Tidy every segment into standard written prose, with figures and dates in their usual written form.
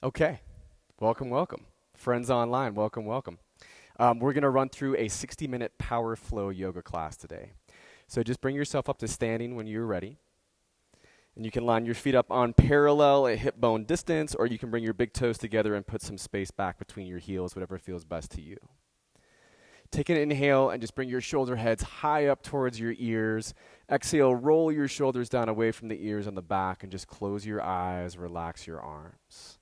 Okay, welcome, welcome. Friends online, welcome, welcome. We're going to run through a 60-minute power flow yoga class today. So just bring yourself up to standing when you're ready. And you can line your feet up on parallel at hip bone distance, or you can bring your big toes together and put some space back between your heels, whatever feels best to you. Take an inhale and just bring your shoulder heads high up towards your ears. Exhale, roll your shoulders down away from the ears on the back and just close your eyes, relax your arms.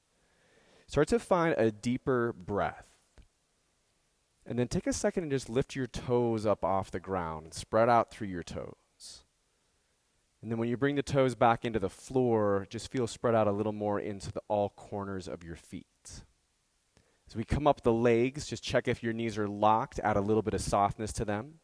Start to find a deeper breath. And then take a second and just lift your toes up off the ground and spread out through your toes. And then when you bring the toes back into the floor, just feel spread out a little more into all corners of your feet. As we come up the legs, just check if your knees are locked, add a little bit of softness to them.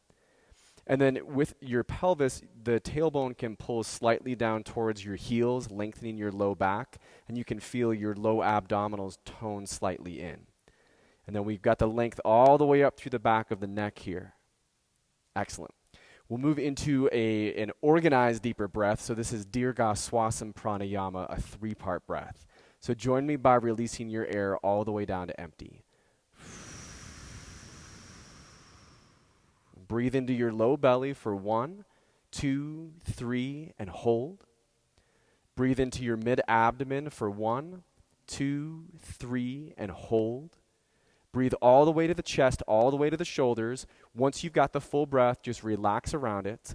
And then with your pelvis, the tailbone can pull slightly down towards your heels, lengthening your low back, and you can feel your low abdominals tone slightly in. And then we've got the length all the way up through the back of the neck here. Excellent. We'll move into an organized deeper breath. So this is Dirga Swasam Pranayama, a 3-part breath. So join me by releasing your air all the way down to empty. Breathe into your low belly for 1, 2, 3, and hold. Breathe into your mid-abdomen for 1, 2, 3, and hold. Breathe all the way to the chest, all the way to the shoulders. Once you've got the full breath, just relax around it.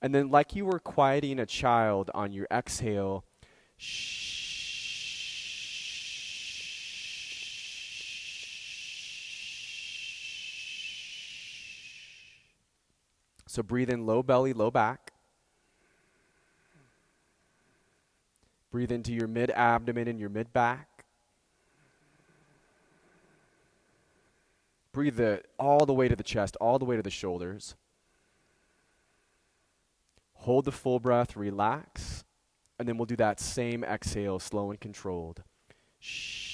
And then like you were quieting a child on your exhale, shh. So breathe in low belly, low back. Breathe into your mid-abdomen and your mid-back. Breathe all the way to the chest, all the way to the shoulders. Hold the full breath, relax, and then we'll do that same exhale, slow and controlled. Shh.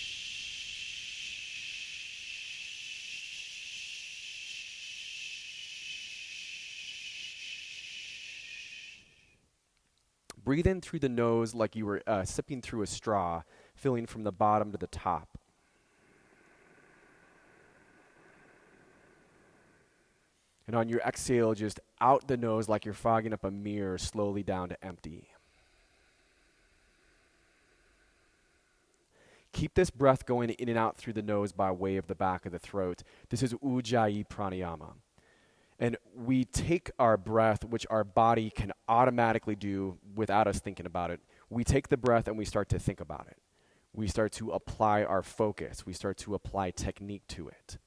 Breathe in through the nose like you were sipping through a straw, filling from the bottom to the top. And on your exhale, just out the nose like you're fogging up a mirror, slowly down to empty. Keep this breath going in and out through the nose by way of the back of the throat. This is Ujjayi Pranayama. And we take our breath, which our body can automatically do without us thinking about it. We take the breath and we start to think about it. We start to apply our focus. We start to apply technique to it.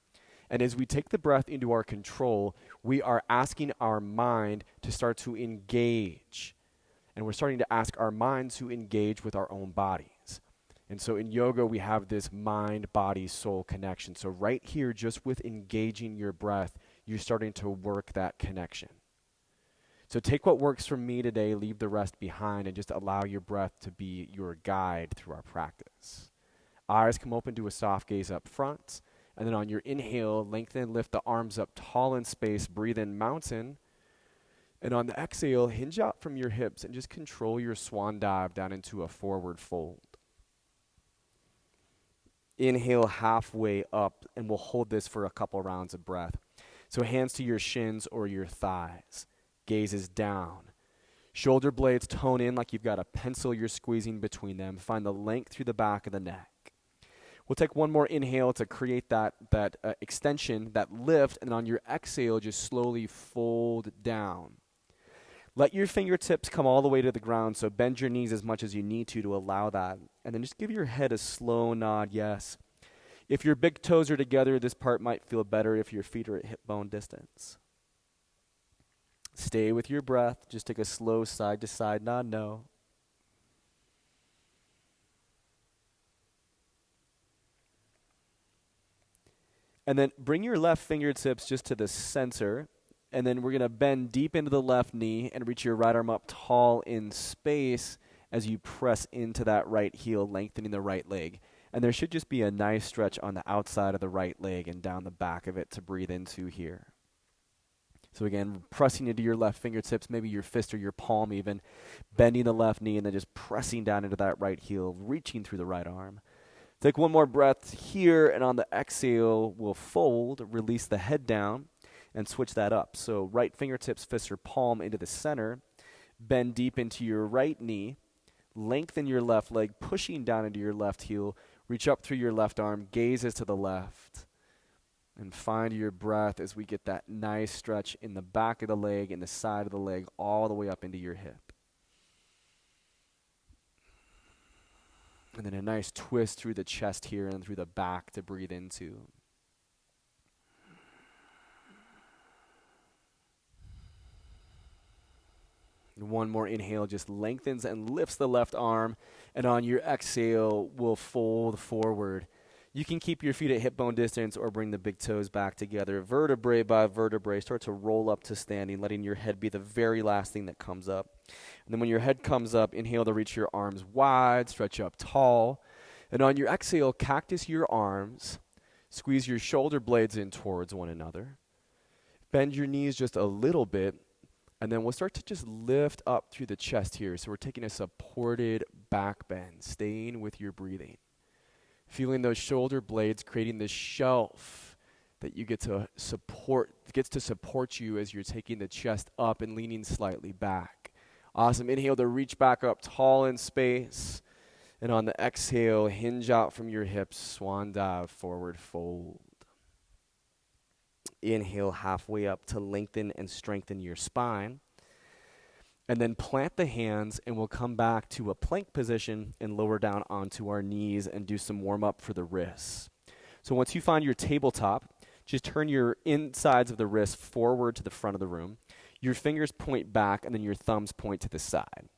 And as we take the breath into our control, we are asking our mind to start to engage. And we're starting to ask our minds to engage with our own bodies. And so in yoga, we have this mind, body, soul connection. So right here, just with engaging your breath, you're starting to work that connection. So take what works for me today, leave the rest behind, and just allow your breath to be your guide through our practice. Eyes come open to a soft gaze up front. And then on your inhale, lengthen and lift the arms up tall in space. Breathe in mountain. And on the exhale, hinge out from your hips and just control your swan dive down into a forward fold. Inhale halfway up, and we'll hold this for a couple rounds of breath. So hands to your shins or your thighs. Gaze is down. Shoulder blades tone in like you've got a pencil you're squeezing between them. Find the length through the back of the neck. We'll take one more inhale to create that extension, that lift, and on your exhale, just slowly fold down. Let your fingertips come all the way to the ground, so bend your knees as much as you need to allow that. And then just give your head a slow nod, yes. If your big toes are together, this part might feel better if your feet are at hip bone distance. Stay with your breath. Just take a slow side-to-side nod, no. And then bring your left fingertips just to the center. And then we're going to bend deep into the left knee and reach your right arm up tall in space as you press into that right heel, lengthening the right leg. And there should just be a nice stretch on the outside of the right leg and down the back of it to breathe into here. So again, pressing into your left fingertips, maybe your fist or your palm even, bending the left knee and then just pressing down into that right heel, reaching through the right arm. Take one more breath here, and on the exhale, we'll fold, release the head down, and switch that up. So right fingertips, fists, or palm into the center. Bend deep into your right knee. Lengthen your left leg, pushing down into your left heel. Reach up through your left arm, gazes to the left. And find your breath as we get that nice stretch in the back of the leg and the side of the leg all the way up into your hip. And then a nice twist through the chest here and through the back to breathe into. And one more inhale just lengthens and lifts the left arm. And on your exhale, we'll fold forward. You can keep your feet at hip bone distance or bring the big toes back together. Vertebrae by vertebrae, start to roll up to standing, letting your head be the very last thing that comes up. And then when your head comes up, inhale to reach your arms wide, stretch up tall. And on your exhale, cactus your arms. Squeeze your shoulder blades in towards one another. Bend your knees just a little bit. And then we'll start to just lift up through the chest here. So we're taking a supported back bend, staying with your breathing. Feeling those shoulder blades creating this shelf that you get to support, gets to support you as you're taking the chest up and leaning slightly back. Awesome. Inhale to reach back up tall in space. And on the exhale, hinge out from your hips, swan dive, forward fold. Inhale halfway up to lengthen and strengthen your spine. And then plant the hands, and we'll come back to a plank position and lower down onto our knees and do some warm-up for the wrists. So once you find your tabletop, just turn your insides of the wrists forward to the front of the room. Your fingers point back, and then your thumbs point to the side.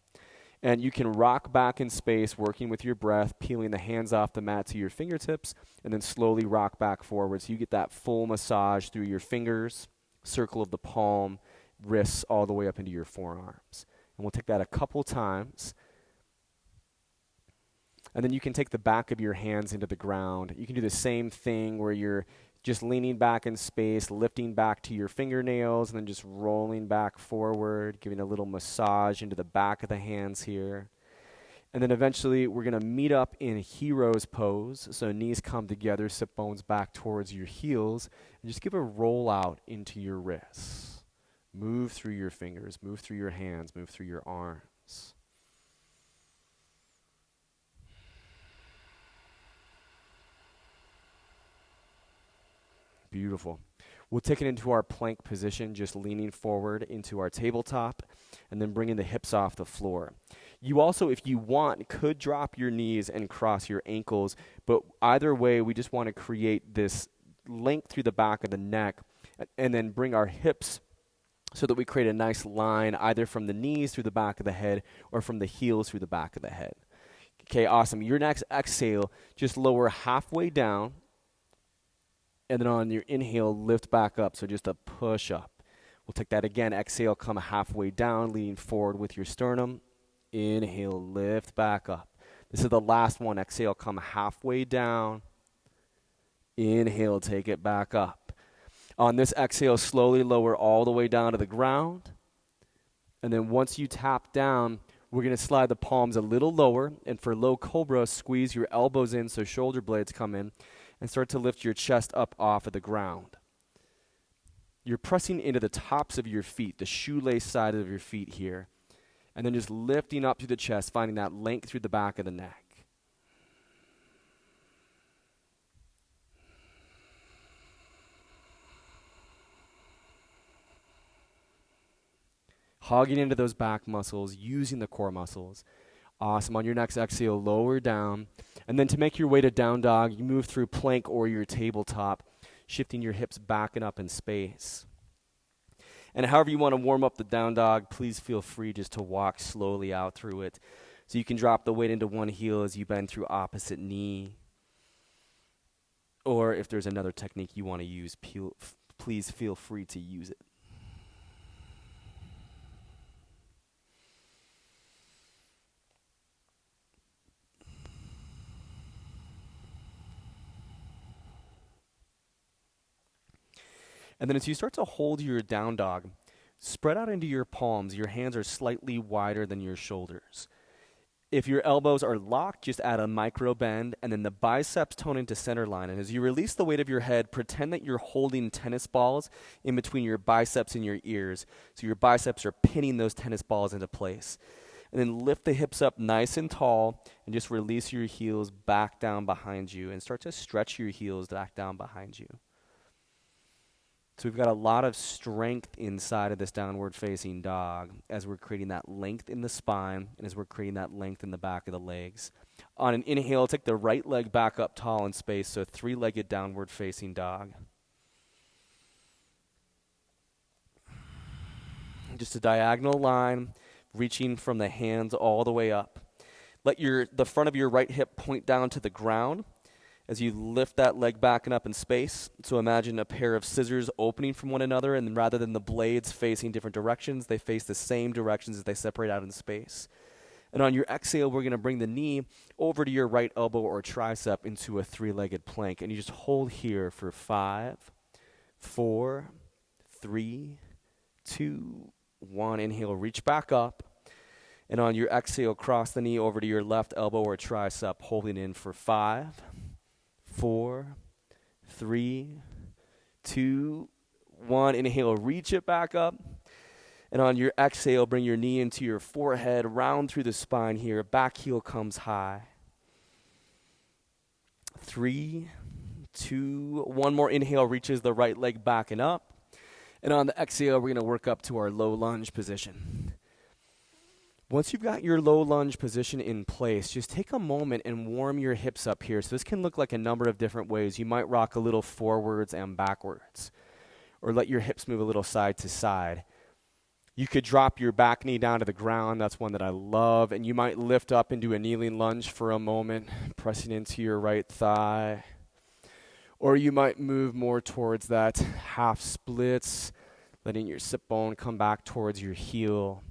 And you can rock back in space, working with your breath, peeling the hands off the mat to your fingertips, and then slowly rock back forward so you get that full massage through your fingers, circle of the palm, wrists all the way up into your forearms. And we'll take that a couple times. And then you can take the back of your hands into the ground. You can do the same thing where you're just leaning back in space, lifting back to your fingernails, and then just rolling back forward, giving a little massage into the back of the hands here. And then eventually we're going to meet up in hero's pose. So knees come together, sit bones back towards your heels, and just give a roll out into your wrists. Move through your fingers, move through your hands, move through your arms. Beautiful. We'll take it into our plank position, just leaning forward into our tabletop, and then bringing the hips off the floor. You also, if you want, could drop your knees and cross your ankles, but either way, we just want to create this length through the back of the neck, and then bring our hips so that we create a nice line either from the knees through the back of the head or from the heels through the back of the head. Okay, awesome. Your next exhale, just lower halfway down, and then on your inhale, lift back up, so just a push up. We'll take that again. Exhale, come halfway down, leaning forward with your sternum. Inhale, lift back up. This is the last one. Exhale, come halfway down. Inhale, take it back up. On this exhale, slowly lower all the way down to the ground. And then once you tap down, we're going to slide the palms a little lower. And for low cobra, squeeze your elbows in so shoulder blades come in. And start to lift your chest up off of the ground. You're pressing into the tops of your feet, the shoelace side of your feet here. And then just lifting up through the chest, finding that length through the back of the neck. Hogging into those back muscles, using the core muscles. Awesome. On your next exhale, lower down. And then to make your way to down dog, you move through plank or your tabletop, shifting your hips back and up in space. And however you want to warm up the down dog, please feel free just to walk slowly out through it. So you can drop the weight into one heel as you bend through opposite knee. Or if there's another technique you want to use, please feel free to use it. And then as you start to hold your down dog, spread out into your palms. Your hands are slightly wider than your shoulders. If your elbows are locked, just add a micro bend, and then the biceps tone into center line. And as you release the weight of your head, pretend that you're holding tennis balls in between your biceps and your ears. So your biceps are pinning those tennis balls into place. And then lift the hips up nice and tall, and just release your heels back down behind you, and start to stretch your heels back down behind you. So we've got a lot of strength inside of this downward facing dog as we're creating that length in the spine and as we're creating that length in the back of the legs. On an inhale, take the right leg back up tall in space, so three-legged downward facing dog. Just a diagonal line, reaching from the hands all the way up. Let the front of your right hip point down to the ground as you lift that leg back and up in space. So imagine a pair of scissors opening from one another, and rather than the blades facing different directions, they face the same directions as they separate out in space. And on your exhale, we're going to bring the knee over to your right elbow or tricep into a three-legged plank. And you just hold here for 5, 4, 3, 2, 1. Inhale, reach back up. And on your exhale, cross the knee over to your left elbow or tricep, holding in for 5, 4, 3, 2, 1. Inhale, reach it back up. And on your exhale, bring your knee into your forehead, round through the spine here. Back heel comes high. 3, 2, 1 more inhale, reaches the right leg back and up. And on the exhale, we're going to work up to our low lunge position. Once you've got your low lunge position in place, just take a moment and warm your hips up here. So this can look like a number of different ways. You might rock a little forwards and backwards, or let your hips move a little side to side. You could drop your back knee down to the ground. That's one that I love. And you might lift up into a kneeling lunge for a moment, pressing into your right thigh. Or you might move more towards that half splits, letting your sit bone come back towards your heel.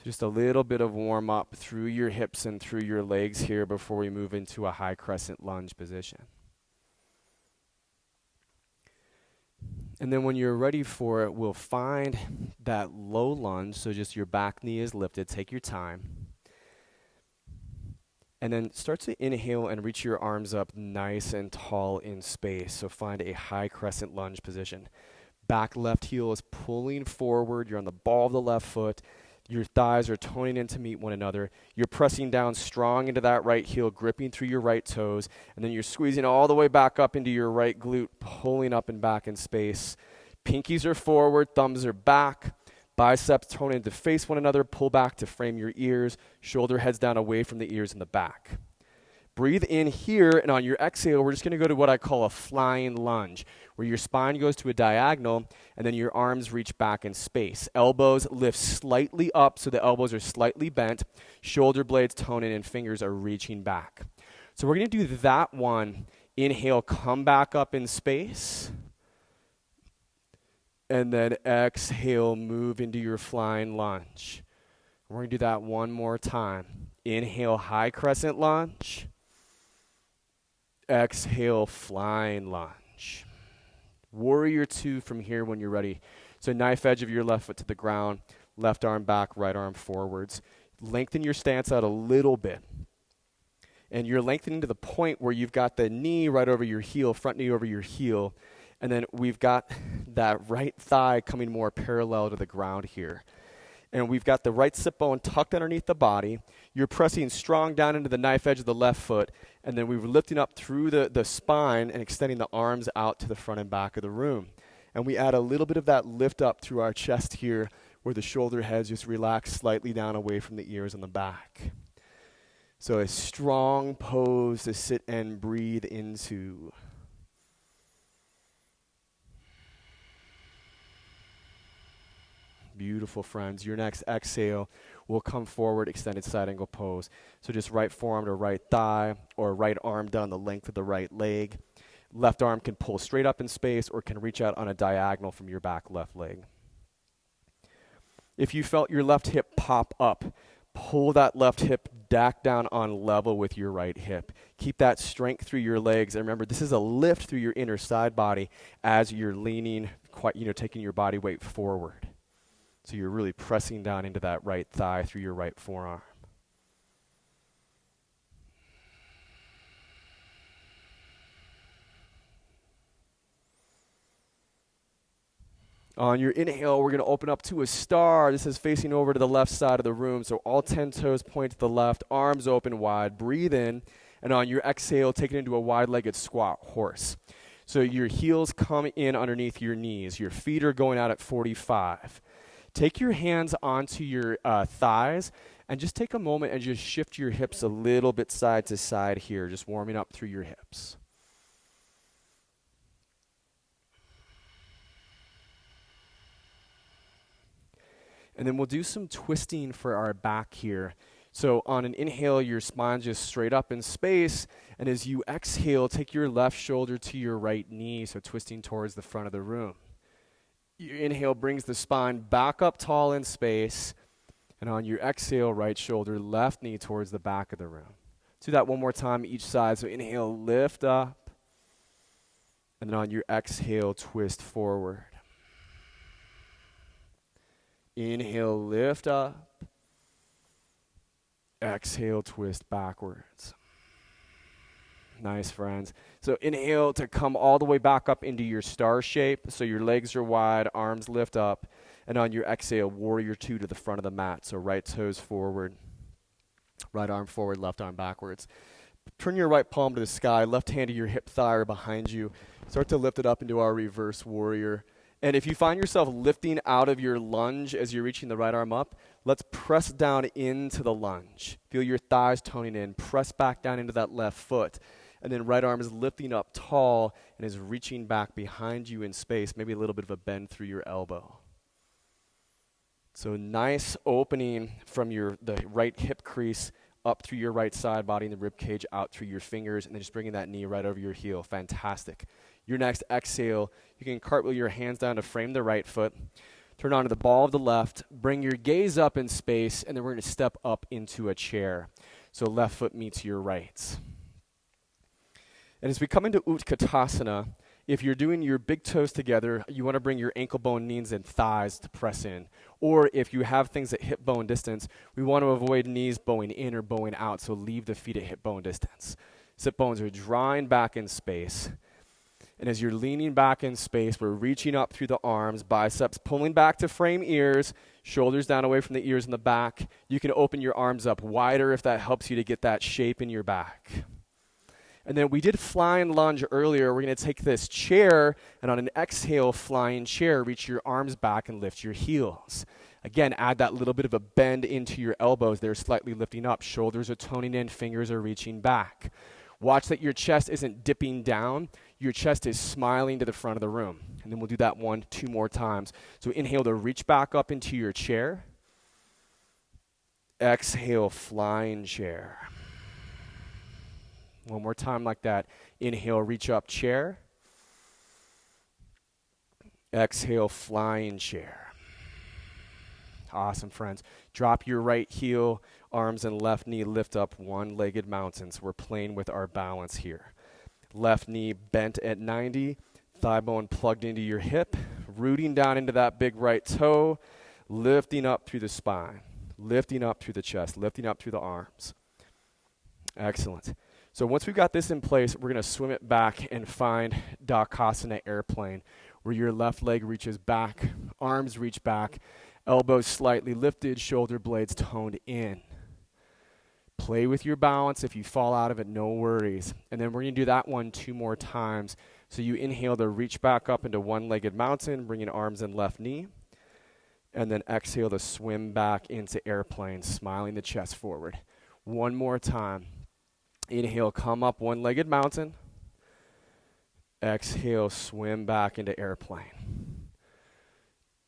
Just a little bit of warm up through your hips and through your legs here before we move into a high crescent lunge position. And then when you're ready for it, we'll find that low lunge, so just your back knee is lifted. Take your time. And then start to inhale and reach your arms up nice and tall in space. So find a high crescent lunge position. Back left heel is pulling forward. You're on the ball of the left foot. Your thighs are toning in to meet one another. You're pressing down strong into that right heel, gripping through your right toes. And then you're squeezing all the way back up into your right glute, pulling up and back in space. Pinkies are forward, thumbs are back. Biceps tone in to face one another, pull back to frame your ears. Shoulder heads down away from the ears in the back. Breathe in here, and on your exhale, we're just going to go to what I call a flying lunge, where your spine goes to a diagonal, and then your arms reach back in space. Elbows lift slightly up, so the elbows are slightly bent. Shoulder blades tone in, and fingers are reaching back. So we're going to do that one. Inhale, come back up in space. And then exhale, move into your flying lunge. We're going to do that one more time. Inhale, high crescent lunge. Exhale, flying lunge. Warrior 2 from here when you're ready. So knife edge of your left foot to the ground, left arm back, right arm forwards. Lengthen your stance out a little bit. And you're lengthening to the point where you've got the knee right over your heel, front knee over your heel. And then we've got that right thigh coming more parallel to the ground here. And we've got the right sit bone tucked underneath the body. You're pressing strong down into the knife edge of the left foot. And then we're lifting up through the spine and extending the arms out to the front and back of the room. And we add a little bit of that lift up through our chest here, where the shoulder heads just relax slightly down away from the ears on the back. So a strong pose to sit and breathe into. Beautiful, friends. Your next exhale will come forward, extended side angle pose. So just right forearm to right thigh, or right arm down the length of the right leg. Left arm can pull straight up in space or can reach out on a diagonal from your back left leg. If you felt your left hip pop up, pull that left hip back down on level with your right hip. Keep that strength through your legs. And remember, this is a lift through your inner side body as you're leaning, taking your body weight forward. So you're really pressing down into that right thigh through your right forearm. On your inhale, we're going to open up to a star. This is facing over to the left side of the room. So all 10 toes point to the left, arms open wide. Breathe in. And on your exhale, take it into a wide-legged squat horse. So your heels come in underneath your knees. Your feet are going out at 45. Take your hands onto your thighs and just take a moment and just shift your hips a little bit side to side here, just warming up through your hips. And then we'll do some twisting for our back here. So on an inhale, your spine just straight up in space. And as you exhale, take your left shoulder to your right knee, so twisting towards the front of the room. Your inhale brings the spine back up tall in space. And on your exhale, right shoulder, left knee towards the back of the room. Do that one more time each side. So inhale, lift up. And then on your exhale, twist forward. Inhale, lift up. Exhale, twist backwards. Nice, friends. So inhale to come all the way back up into your star shape. So your legs are wide, arms lift up. And on your exhale, warrior two to the front of the mat. So right toes forward, right arm forward, left arm backwards. Turn your right palm to the sky, left hand to your hip thigh or behind you. Start to lift it up into our reverse warrior. And if you find yourself lifting out of your lunge as you're reaching the right arm up, let's press down into the lunge. Feel your thighs toning in. Press back down into that left foot. And then right arm is lifting up tall and is reaching back behind you in space, maybe a little bit of a bend through your elbow. So nice opening from the right hip crease up through your right side body and the rib cage out through your fingers, and then just bringing that knee right over your heel. Fantastic. Your next exhale, you can cartwheel your hands down to frame the right foot. Turn onto the ball of the left. Bring your gaze up in space, and then we're going to step up into a chair. So left foot meets your right. And as we come into Utkatasana, if you're doing your big toes together, you want to bring your ankle bone, knees, and thighs to press in. Or if you have things at hip bone distance, we want to avoid knees bowing in or bowing out, so leave the feet at hip bone distance. Sit bones are drawing back in space. And as you're leaning back in space, we're reaching up through the arms, biceps pulling back to frame ears, shoulders down away from the ears in the back. You can open your arms up wider if that helps you to get that shape in your back. And then we did flying lunge earlier. We're going to take this chair, and on an exhale, flying chair, reach your arms back and lift your heels. Again, add that little bit of a bend into your elbows. They're slightly lifting up. Shoulders are toning in. Fingers are reaching back. Watch that your chest isn't dipping down. Your chest is smiling to the front of the room. And then we'll do that 2 more times. So inhale to reach back up into your chair. Exhale, flying chair. One more time like that. Inhale, reach up, chair. Exhale, flying chair. Awesome, friends. Drop your right heel, arms and left knee lift up, one-legged mountains. We're playing with our balance here. Left knee bent at 90, thigh bone plugged into your hip, rooting down into that big right toe, lifting up through the spine, lifting up through the chest, lifting up through the arms. Excellent. So once we've got this in place, we're going to swim it back and find Dakasana airplane, where your left leg reaches back, arms reach back, elbows slightly lifted, shoulder blades toned in. Play with your balance. If you fall out of it, no worries. And then we're going to do that 2 more times. So you inhale to reach back up into one-legged mountain, bringing arms and left knee. And then exhale to swim back into airplane, smiling the chest forward. 1 more time. Inhale, come up one-legged mountain. Exhale, swim back into airplane.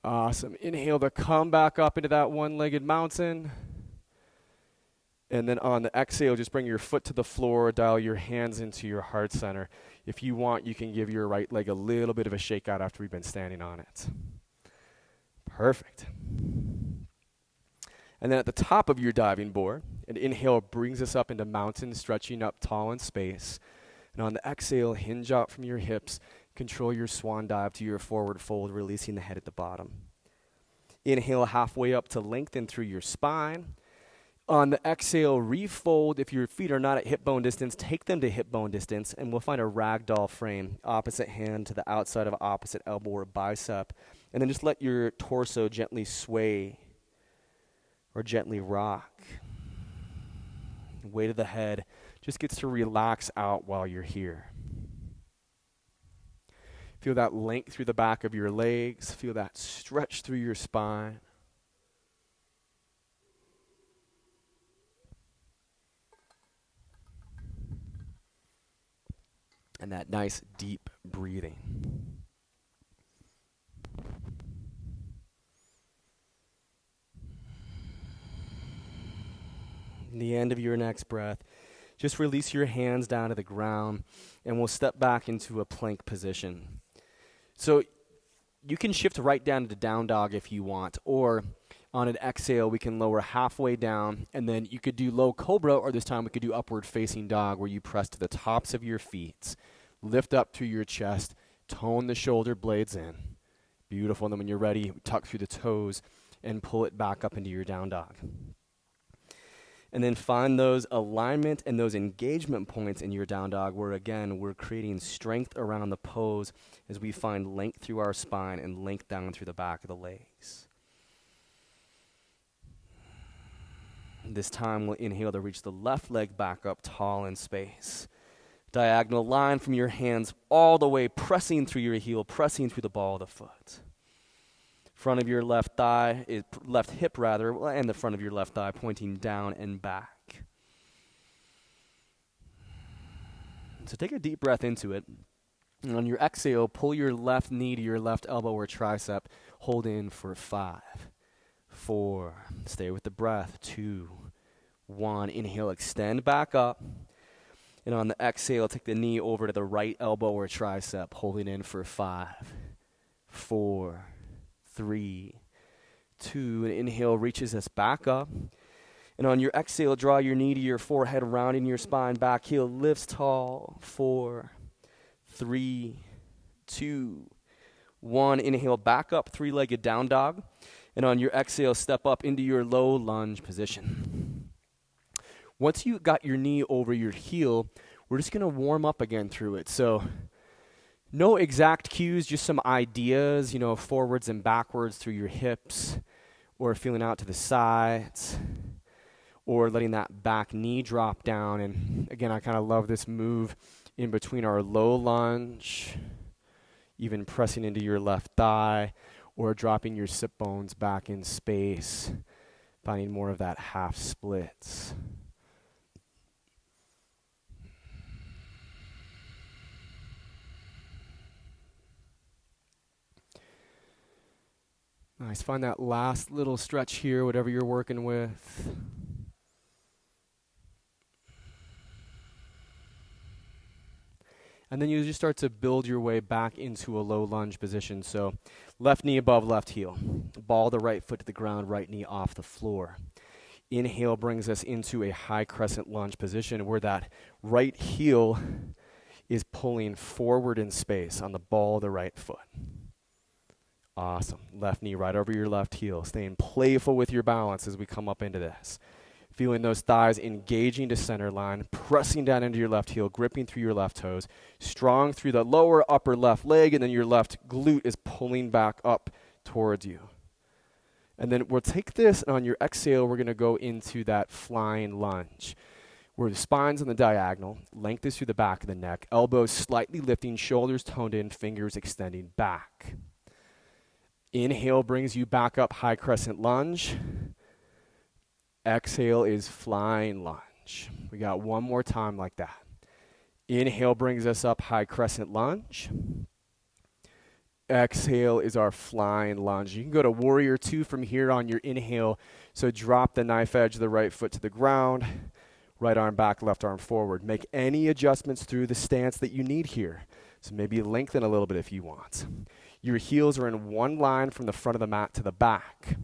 Awesome. Inhale to come back up into that one-legged mountain. And then on the exhale, just bring your foot to the floor, dial your hands into your heart center. If you want, you can give your right leg a little bit of a shake out after we've been standing on it. Perfect. And then at the top of your diving board, an inhale brings us up into mountain, stretching up tall in space. And on the exhale, hinge out from your hips. Control your swan dive to your forward fold, releasing the head at the bottom. Inhale halfway up to lengthen through your spine. On the exhale, refold. If your feet are not at hip bone distance, take them to hip bone distance, and we'll find a ragdoll frame. Opposite hand to the outside of opposite elbow or bicep. And then just let your torso gently sway or gently rock. The weight of the head just gets to relax out while you're here. Feel that length through the back of your legs. Feel that stretch through your spine. And that nice deep breathing. In the end of your next breath, just release your hands down to the ground, and we'll step back into a plank position. So you can shift right down to down dog if you want, or on an exhale, we can lower halfway down, and then you could do low cobra, or this time we could do upward facing dog, where you press to the tops of your feet, lift up through your chest, tone the shoulder blades in. Beautiful. And then when you're ready, tuck through the toes and pull it back up into your down dog. And then find those alignment and those engagement points in your down dog where, again, we're creating strength around the pose as we find length through our spine and length down through the back of the legs. This time we'll inhale to reach the left leg back up tall in space. Diagonal line from your hands all the way, pressing through your heel, pressing through the ball of the foot. Front of your left thigh, left hip rather, and the front of your left thigh pointing down and back. So take a deep breath into it. And on your exhale, pull your left knee to your left elbow or tricep. Hold in for 5, 4. Stay with the breath. 2, 1. Inhale, extend back up. And on the exhale, take the knee over to the right elbow or tricep. Holding in for 5, 4, 3, 2, and inhale reaches us back up. And on your exhale, draw your knee to your forehead, rounding your spine back. Heel lifts tall. 4, 3, 2, 1. Inhale back up, three-legged down dog. And on your exhale, step up into your low lunge position. Once you got your knee over your heel, we're just going to warm up again through it. So no exact cues, just some ideas, forwards and backwards through your hips, or feeling out to the sides, or letting that back knee drop down. And again, I kind of love this move in between our low lunge, even pressing into your left thigh, or dropping your sit bones back in space, finding more of that half splits. Nice. Find that last little stretch here, whatever you're working with. And then you just start to build your way back into a low lunge position. So left knee above left heel. Ball the right foot to the ground, right knee off the floor. Inhale brings us into a high crescent lunge position where that right heel is pulling forward in space on the ball of the right foot. Awesome. Left knee right over your left heel. Staying playful with your balance as we come up into this. Feeling those thighs engaging to center line, pressing down into your left heel, gripping through your left toes, strong through the lower upper left leg, and then your left glute is pulling back up towards you. And then we'll take this, and on your exhale, we're going to go into that flying lunge, where the spine's on the diagonal, length is through the back of the neck, elbows slightly lifting, shoulders toned in, fingers extending back. Inhale brings you back up, high crescent lunge. Exhale is flying lunge. We got one more time like that. Inhale brings us up, high crescent lunge. Exhale is our flying lunge. You can go to warrior 2 from here on your inhale. So drop the knife edge of the right foot to the ground. Right arm back, left arm forward. Make any adjustments through the stance that you need here. So maybe lengthen a little bit if you want. Your heels are in one line from the front of the mat to the back.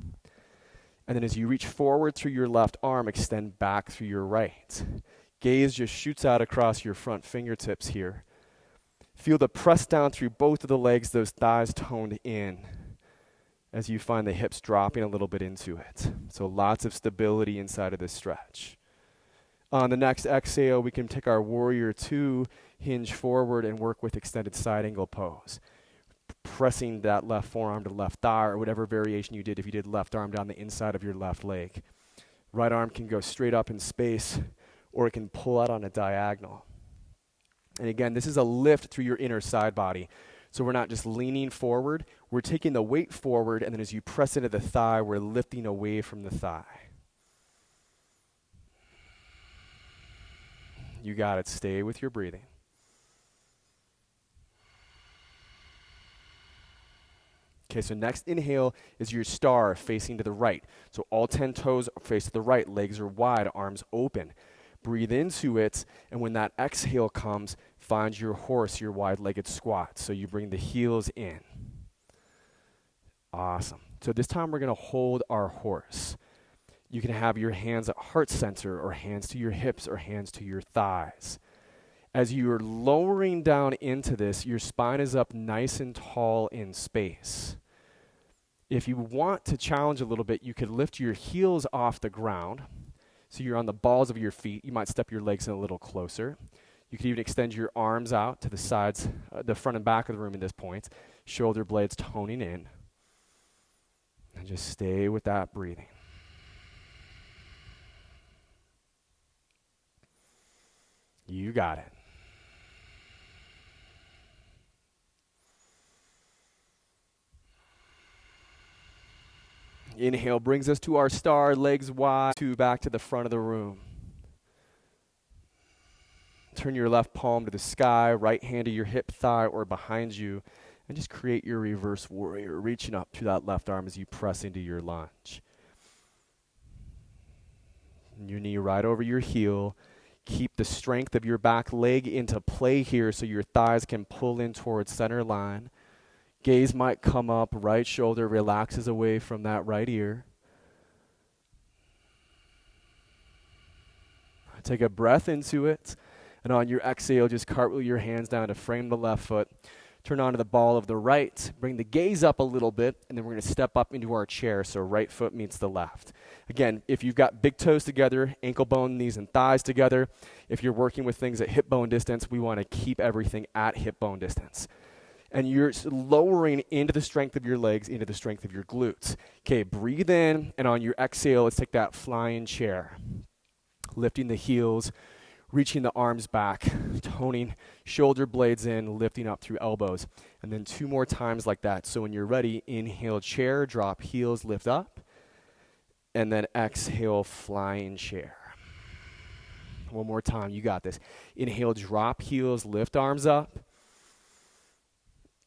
And then as you reach forward through your left arm, extend back through your right. Gaze just shoots out across your front fingertips here. Feel the press down through both of the legs, those thighs toned in, as you find the hips dropping a little bit into it. So lots of stability inside of this stretch. On the next exhale, we can take our warrior 2, hinge forward, and work with extended side angle pose. pressing that left forearm to the left thigh, or whatever variation you did if you did left arm down the inside of your left leg. Right arm can go straight up in space, or it can pull out on a diagonal. And again, this is a lift through your inner side body. So we're not just leaning forward, we're taking the weight forward, and then as you press into the thigh, we're lifting away from the thigh. You got it. Stay with your breathing. Okay, so next inhale is your star facing to the right. So all 10 toes face to the right, legs are wide, arms open. Breathe into it, and when that exhale comes, find your horse, your wide-legged squat. So you bring the heels in. Awesome. So this time we're going to hold our horse. You can have your hands at heart center, or hands to your hips, or hands to your thighs. As you're lowering down into this, your spine is up nice and tall in space. If you want to challenge a little bit, you could lift your heels off the ground. So you're on the balls of your feet. You might step your legs in a little closer. You could even extend your arms out to the sides, the front and back of the room at this point. Shoulder blades toning in. And just stay with that breathing. You got it. Inhale brings us to our star, legs wide, back to the front of the room. Turn your left palm to the sky, right hand to your hip, thigh, or behind you, and just create your reverse warrior, reaching up through that left arm as you press into your lunge. Your knee right over your heel. Keep the strength of your back leg into play here so your thighs can pull in towards center line. Gaze might come up, right shoulder relaxes away from that right ear. Take a breath into it, and on your exhale, just cartwheel your hands down to frame the left foot. Turn onto the ball of the right, bring the gaze up a little bit, and then we're going to step up into our chair, so right foot meets the left. Again, if you've got big toes together, ankle bone, knees, and thighs together, if you're working with things at hip bone distance, we want to keep everything at hip bone distance. And you're lowering into the strength of your legs, into the strength of your glutes. Okay, breathe in, and on your exhale, let's take that flying chair. Lifting the heels, reaching the arms back, toning shoulder blades in, lifting up through elbows. And then 2 more times like that. So when you're ready, inhale chair, drop heels, lift up. And then exhale, flying chair. One more time, you got this. Inhale, drop heels, lift arms up.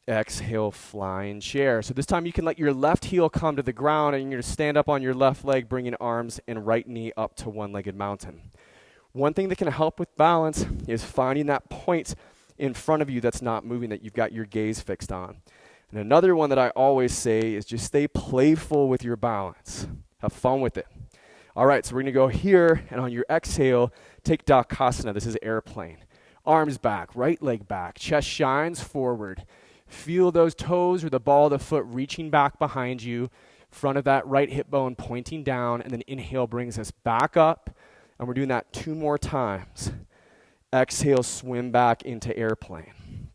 Exhale, flying chair. So this time you can let your left heel come to the ground, and you're going to stand up on your left leg, bringing arms and right knee up to one-legged mountain. One thing that can help with balance is finding that point in front of you that's not moving, that you've got your gaze fixed on. And another one that I always say is just stay playful with your balance. Have fun with it. All right, so we're going to go here, and on your exhale, take Dakasana. This is airplane. Arms back, right leg back, chest shines forward. Feel those toes or the ball of the foot reaching back behind you, front of that right hip bone pointing down, and then inhale brings us back up, and we're doing that 2 more times. Exhale, swim back into airplane.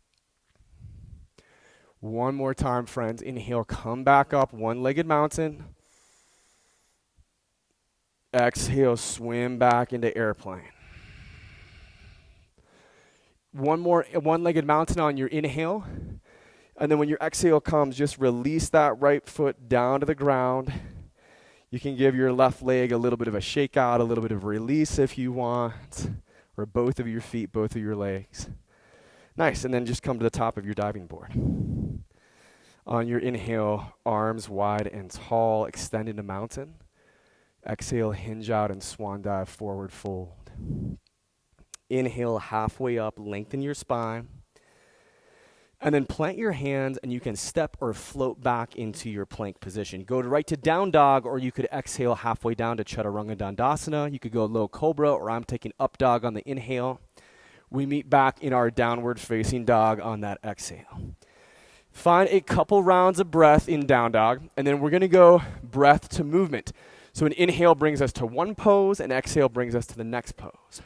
1 more time, friends. Inhale, come back up, one-legged mountain. Exhale, swim back into airplane. One more one-legged mountain on your inhale. And then when your exhale comes, just release that right foot down to the ground. You can give your left leg a little bit of a shake out, a little bit of release if you want, or both of your feet, both of your legs. Nice, and then just come to the top of your diving board. On your inhale, arms wide and tall, extend into mountain. Exhale, hinge out and swan dive, forward fold. Inhale, halfway up, lengthen your spine. And then plant your hands, and you can step or float back into your plank position. Go right to down dog, or you could exhale halfway down to Chaturanga Dandasana. You could go low cobra, or I'm taking up dog on the inhale. We meet back in our downward facing dog on that exhale. Find a couple rounds of breath in down dog, and then we're going to go breath to movement. So an inhale brings us to one pose, and exhale brings us to the next pose.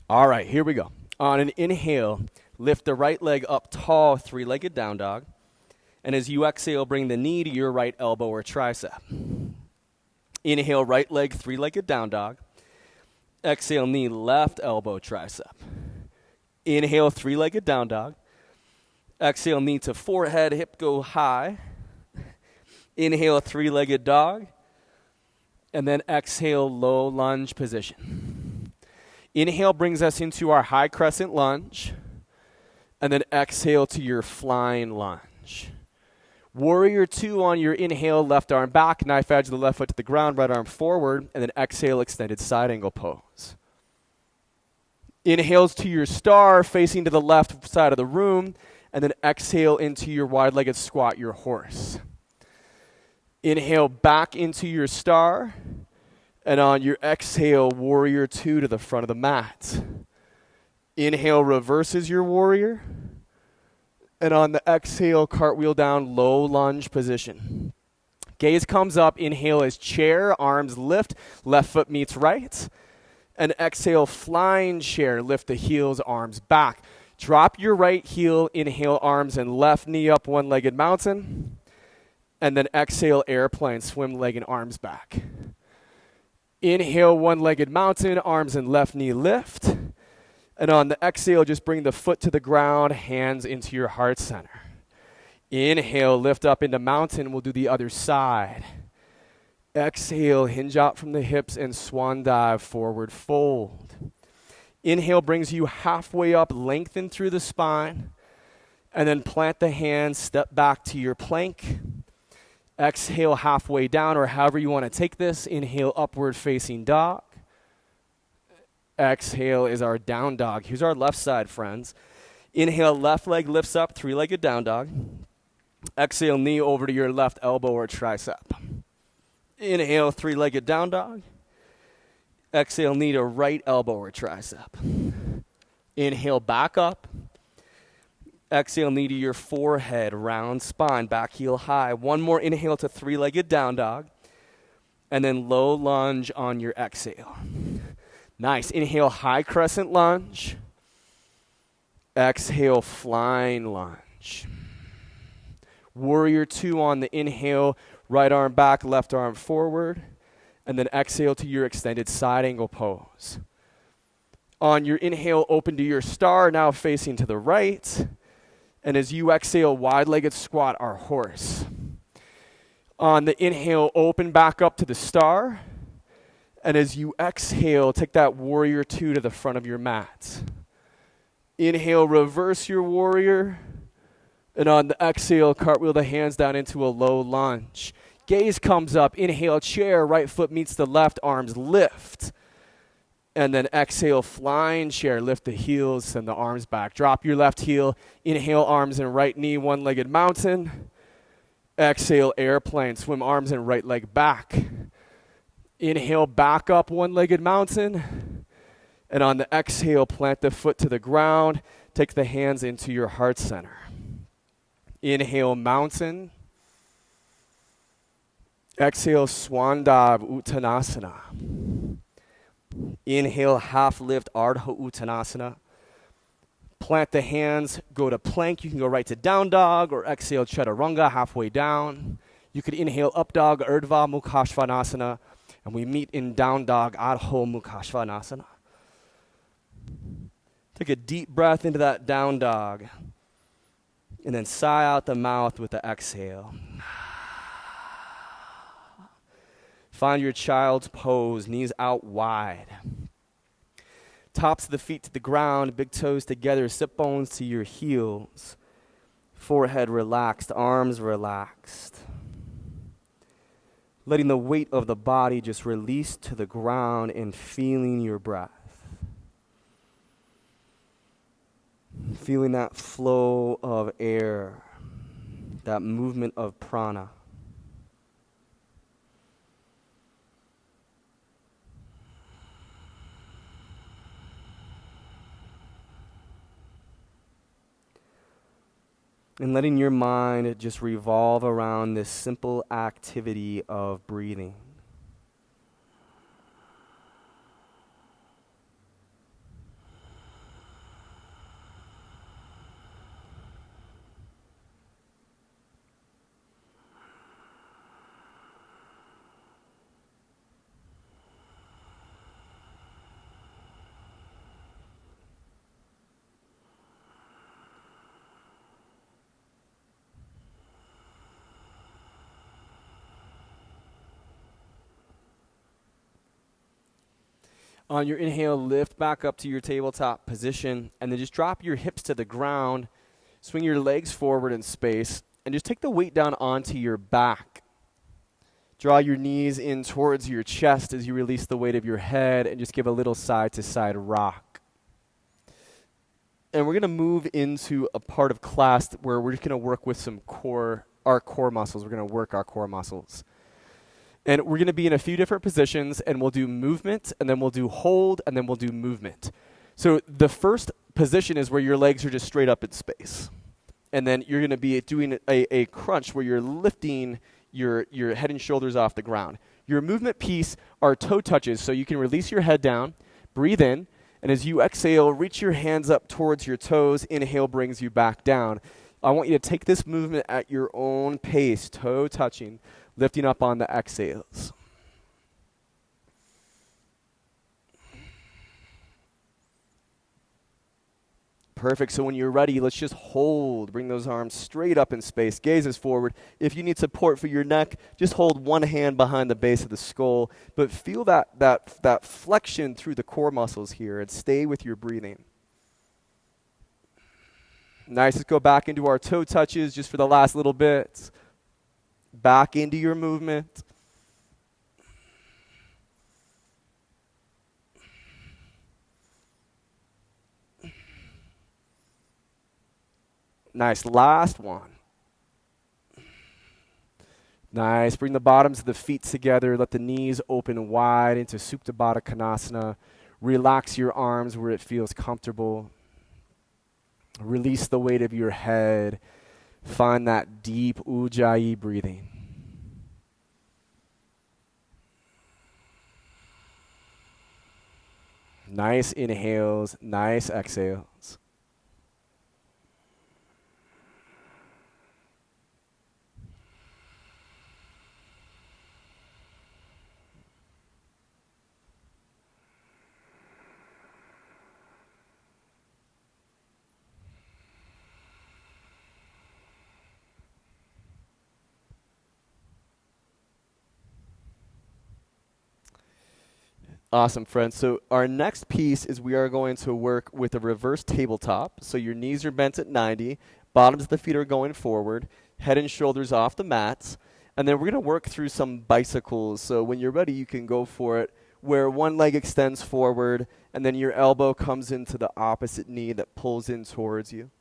All right, here we go. On an inhale, lift the right leg up tall, three-legged down dog. And as you exhale, bring the knee to your right elbow or tricep. Inhale, right leg, three-legged down dog. Exhale, knee, left elbow, tricep. Inhale, three-legged down dog. Exhale, knee to forehead, hip go high. Inhale, three-legged dog. And then exhale, low lunge position. Inhale brings us into our high crescent lunge. And then exhale to your flying lunge. Warrior two on your inhale, left arm back, knife edge of the left foot to the ground, right arm forward, and then exhale, extended side angle pose. Inhales to your star, facing to the left side of the room, and then exhale into your wide-legged squat, your horse. Inhale back into your star, and on your exhale, warrior two to the front of the mat. Inhale reverses your warrior, and on the exhale, cartwheel down, low lunge position. Gaze comes up, inhale as chair, arms lift, left foot meets right. And exhale, flying chair, lift the heels, arms back. Drop your right heel, inhale, arms and left knee up, one-legged mountain. And then exhale, airplane, swim leg and arms back. Inhale, one-legged mountain, arms and left knee lift. And on the exhale, just bring the foot to the ground, hands into your heart center. Inhale, lift up into mountain. We'll do the other side. Exhale, hinge out from the hips and swan dive, forward fold. Inhale brings you halfway up, lengthen through the spine. And then plant the hands, step back to your plank. Exhale, halfway down, or however you want to take this. Inhale, upward facing dog. Exhale is our down dog. Here's our left side, friends. Inhale, left leg lifts up, three-legged down dog. Exhale, knee over to your left elbow or tricep. Inhale, three-legged down dog. Exhale, knee to right elbow or tricep. Inhale, back up. Exhale, knee to your forehead, round spine, back heel high. One more inhale to three-legged down dog. And then low lunge on your exhale. Nice. Inhale, high crescent lunge. Exhale, flying lunge. Warrior two on the inhale, right arm back, left arm forward. And then exhale to your extended side angle pose. On your inhale, open to your star, now facing to the right. And as you exhale, wide-legged squat, our horse. On the inhale, open back up to the star. And as you exhale, take that warrior two to the front of your mat. Inhale, reverse your warrior. And on the exhale, cartwheel the hands down into a low lunge. Gaze comes up, inhale, chair, right foot meets the left, arms lift. And then exhale, flying chair, lift the heels, send the arms back. Drop your left heel, inhale, arms and right knee, one-legged mountain. Exhale, airplane, swim arms and right leg back. Inhale, back up, one-legged mountain. And on the exhale, plant the foot to the ground. Take the hands into your heart center. Inhale, mountain. Exhale, swan dive, Uttanasana. Inhale, half lift, Ardha Uttanasana. Plant the hands, go to plank. You can go right to down dog or exhale, chaturanga, halfway down. You could inhale, up dog, Urdhva Mukha Svanasana. And we meet in down dog, Adho Mukha Svanasana. Take a deep breath into that down dog. And then sigh out the mouth with the exhale. Find your child's pose, knees out wide. Tops of the feet to the ground, big toes together, sit bones to your heels. Forehead relaxed, arms relaxed. Letting the weight of the body just release to the ground and feeling your breath. Feeling that flow of air, that movement of prana. And letting your mind just revolve around this simple activity of breathing. On your inhale, lift back up to your tabletop position, and then just drop your hips to the ground. Swing your legs forward in space, and just take the weight down onto your back. Draw your knees in towards your chest as you release the weight of your head, and just give a little side-to-side rock. And we're going to move into a part of class where we're just going to work with our core muscles. We're going to work our core muscles. And we're going to be in a few different positions, and we'll do movement, and then we'll do hold, and then we'll do movement. So the first position is where your legs are just straight up in space. And then you're going to be doing a crunch where you're lifting your head and shoulders off the ground. Your movement piece are toe touches, so you can release your head down, breathe in, and as you exhale, reach your hands up towards your toes. Inhale brings you back down. I want you to take this movement at your own pace, toe touching, lifting up on the exhales. Perfect. So when you're ready, let's just hold. Bring those arms straight up in space. Gazes forward. If you need support for your neck, just hold one hand behind the base of the skull. But feel that flexion through the core muscles here, and stay with your breathing. Nice. Let's go back into our toe touches just for the last little bit. Back into your movement. Nice. Last one. Nice. Bring the bottoms of the feet together. Let the knees open wide into Supta Baddha Konasana. Relax your arms where it feels comfortable. Release the weight of your head. Find that deep Ujjayi breathing. Nice inhales, nice exhales. Awesome, friends. So our next piece is we are going to work with a reverse tabletop. So your knees are bent at 90, bottoms of the feet are going forward, head and shoulders off the mats, and then we're going to work through some bicycles. So when you're ready, you can go for it, where one leg extends forward, and then your elbow comes into the opposite knee that pulls in towards you.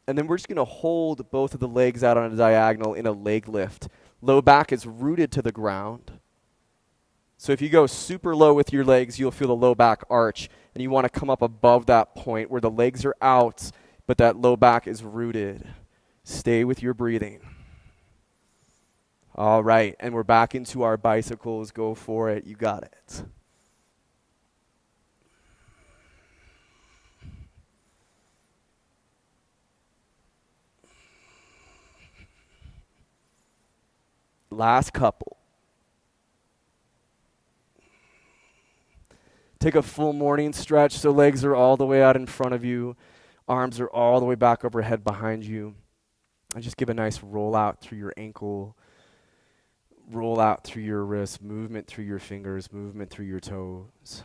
And then we're just going to hold both of the legs out on a diagonal in a leg lift. Low back is rooted to the ground. So if you go super low with your legs, you'll feel the low back arch. And you want to come up above that point where the legs are out, but that low back is rooted. Stay with your breathing. All right, and we're back into our bicycles. Go for it. You got it. Last couple. Take a full morning stretch so legs are all the way out in front of you. Arms are all the way back overhead behind you. And just give a nice roll out through your ankle. Roll out through your wrist. Movement through your fingers. Movement through your toes.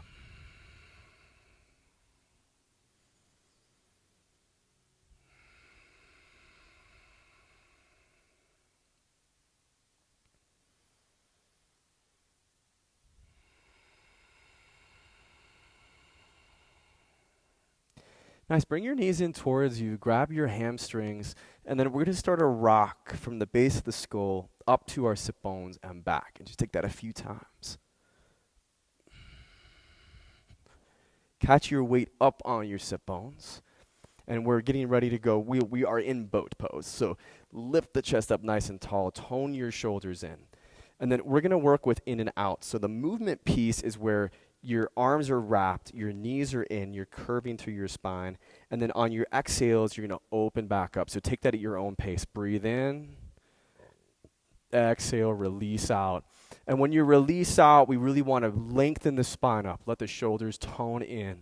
Nice. Bring your knees in towards you. Grab your hamstrings. And then we're going to start a rock from the base of the skull up to our sit bones and back. And just take that a few times. Catch your weight up on your sit bones. And we're getting ready to go. We are in boat pose. So lift the chest up nice and tall. Tone your shoulders in. And then we're going to work with in and out. So the movement piece is where your arms are wrapped, your knees are in, you're curving through your spine. And then on your exhales, you're going to open back up. So take that at your own pace. Breathe in. Exhale, release out. And when you release out, we really want to lengthen the spine up. Let the shoulders tone in.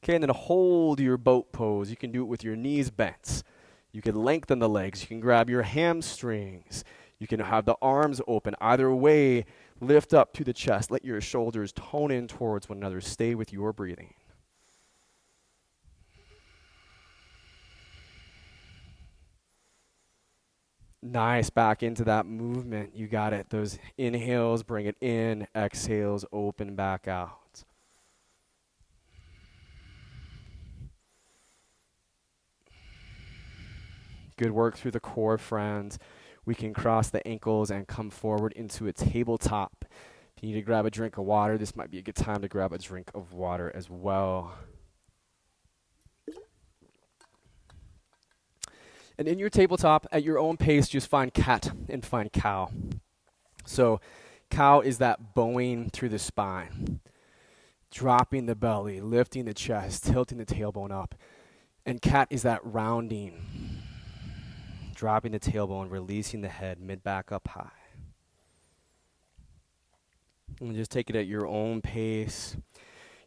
Okay, and then hold your boat pose. You can do it with your knees bent. You can lengthen the legs. You can grab your hamstrings. You can have the arms open. Either way, lift up to the chest. Let your shoulders tone in towards one another. Stay with your breathing. Nice, back into that movement. You got it. Those inhales, bring it in. Exhales, open back out. Good work through the core, friends. We can cross the ankles and come forward into a tabletop. If you need to grab a drink of water, this might be a good time to grab a drink of water as well. And in your tabletop, at your own pace, just find cat and find cow. So cow is that bowing through the spine, dropping the belly, lifting the chest, tilting the tailbone up. And cat is that rounding, dropping the tailbone, releasing the head, mid-back up high. And just take it at your own pace.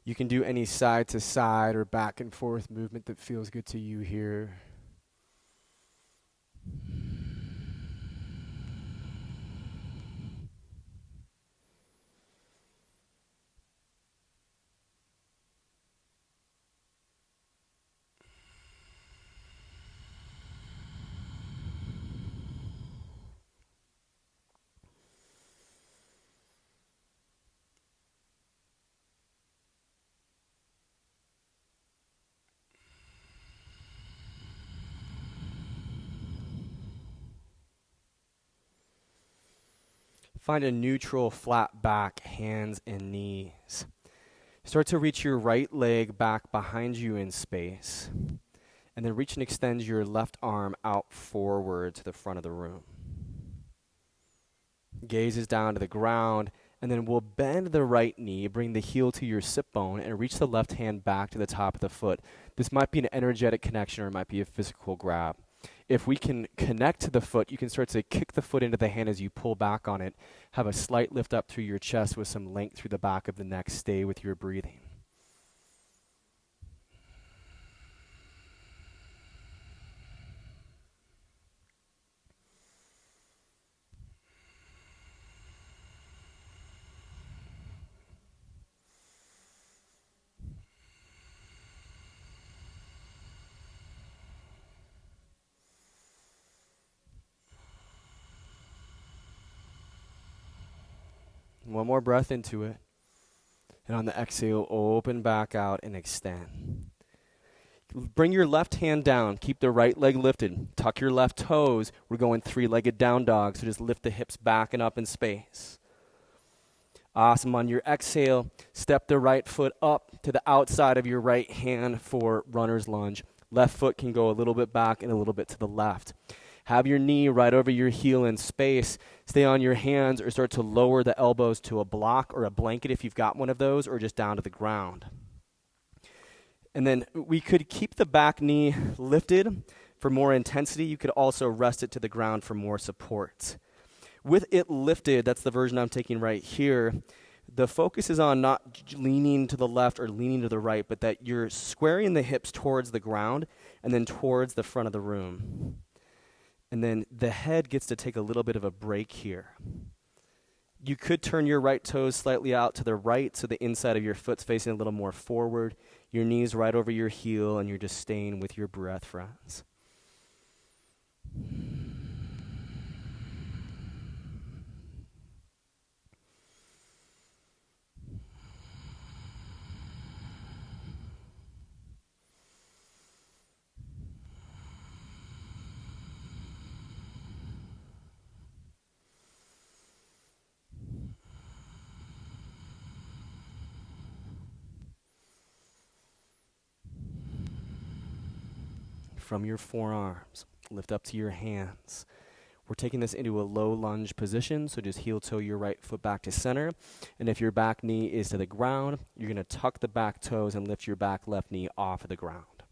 You can do any side to side or back and forth movement that feels good to you here. Find a neutral, flat back, hands and knees. Start to reach your right leg back behind you in space. And then reach and extend your left arm out forward to the front of the room. Gaze is down to the ground. And then we'll bend the right knee, bring the heel to your sit bone, and reach the left hand back to the top of the foot. This might be an energetic connection or it might be a physical grab. If we can connect to the foot, you can start to kick the foot into the hand as you pull back on it. Have a slight lift up through your chest with some length through the back of the neck. Stay with your breathing. One more breath into it. And on the exhale, open back out and extend. Bring your left hand down. Keep the right leg lifted. Tuck your left toes. We're going three-legged down dog, so just lift the hips back and up in space. Awesome. On your exhale, step the right foot up to the outside of your right hand for runner's lunge. Left foot can go a little bit back and a little bit to the left. Have your knee right over your heel in space. Stay on your hands or start to lower the elbows to a block or a blanket if you've got one of those, or just down to the ground. And then we could keep the back knee lifted for more intensity. You could also rest it to the ground for more support. With it lifted, that's the version I'm taking right here, the focus is on not leaning to the left or leaning to the right, but that you're squaring the hips towards the ground and then towards the front of the room. And then the head gets to take a little bit of a break here. You could turn your right toes slightly out to the right so the inside of your foot's facing a little more forward. Your knees right over your heel, and you're just staying with your breath, friends. From your forearms, lift up to your hands. We're taking this into a low lunge position, so just heel toe your right foot back to center. And if your back knee is to the ground, you're going to tuck the back toes and lift your back left knee off of the ground.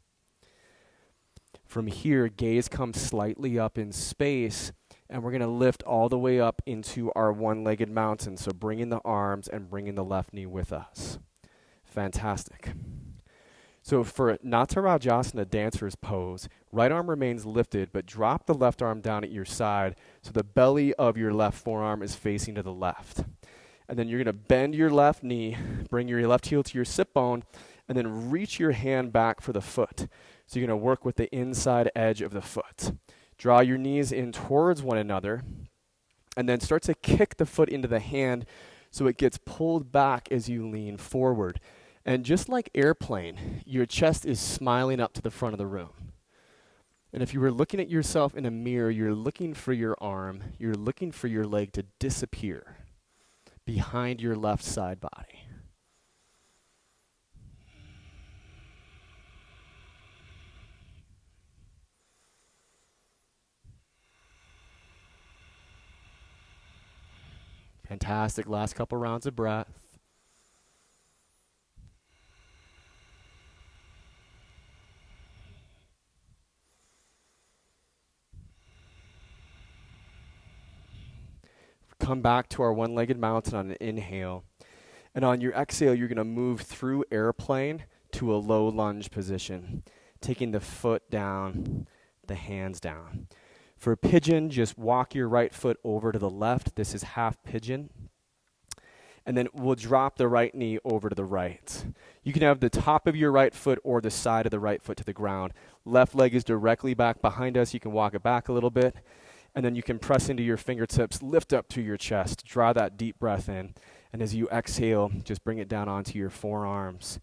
From here, gaze comes slightly up in space, and we're going to lift all the way up into our one-legged mountain. So bring in the arms and bring in the left knee with us. Fantastic. So for Natarajasana dancer's pose, right arm remains lifted, but drop the left arm down at your side so the belly of your left forearm is facing to the left. And then you're going to bend your left knee, bring your left heel to your sit bone, and then reach your hand back for the foot. So you're going to work with the inside edge of the foot. Draw your knees in towards one another, and then start to kick the foot into the hand so it gets pulled back as you lean forward. And just like airplane, your chest is smiling up to the front of the room. And if you were looking at yourself in a mirror, you're looking for your arm, you're looking for your leg to disappear behind your left side body. Fantastic. Last couple rounds of breath. Come back to our one-legged mountain on an inhale. And on your exhale, you're going to move through airplane to a low lunge position, taking the foot down, the hands down. For pigeon, just walk your right foot over to the left. This is half pigeon. And then we'll drop the right knee over to the right. You can have the top of your right foot or the side of the right foot to the ground. Left leg is directly back behind us. You can walk it back a little bit. And then you can press into your fingertips, lift up to your chest, draw that deep breath in. And as you exhale, just bring it down onto your forearms.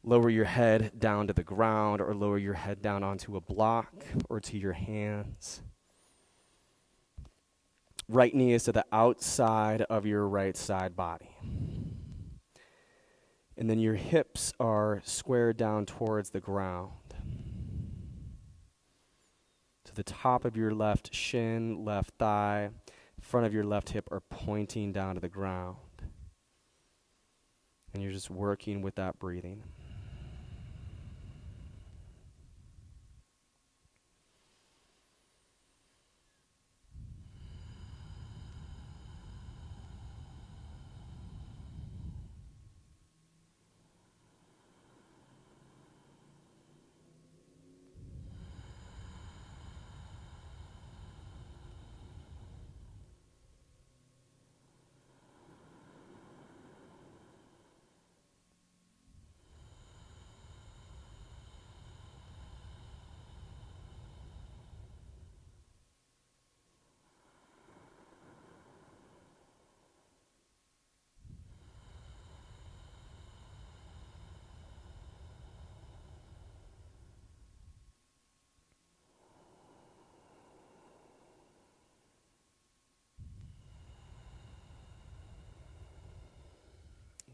Lower your head down to the ground or lower your head down onto a block or to your hands. Right knee is to the outside of your right side body. And then your hips are squared down towards the ground. To the top of your left shin, left thigh, front of your left hip are pointing down to the ground. And you're just working with that breathing.